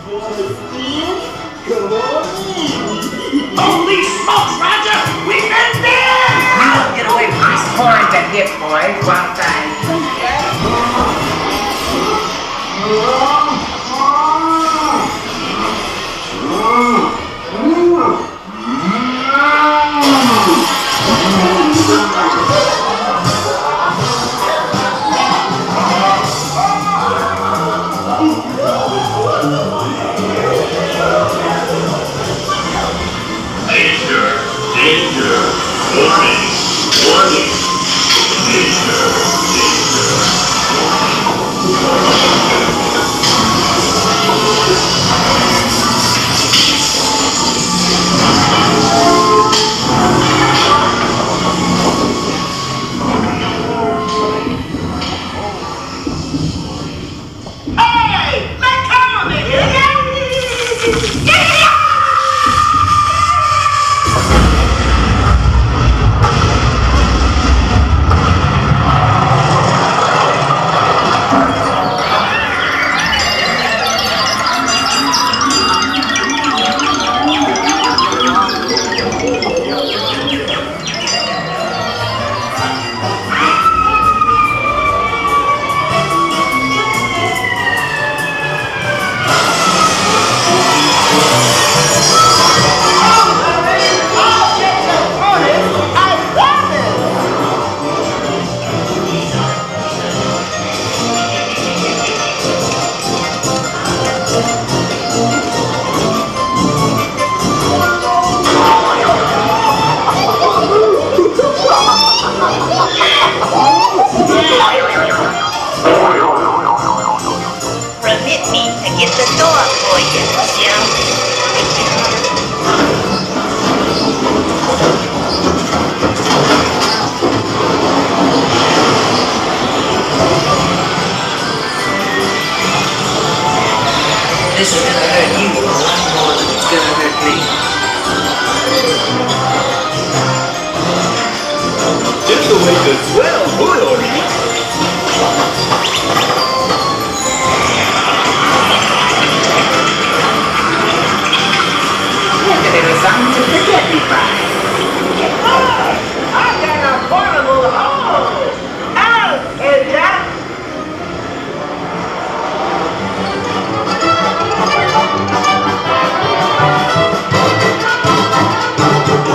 Holy smokes, Roger! We've been there! You won't get away from this horned and hip boy, Walt. Danger, warning, warning, danger, Hey! Let come of it! Permit me to get the door for you, Jim. This is gonna hurt you a lot more than it's gonna hurt me. Just the way to swell, boy,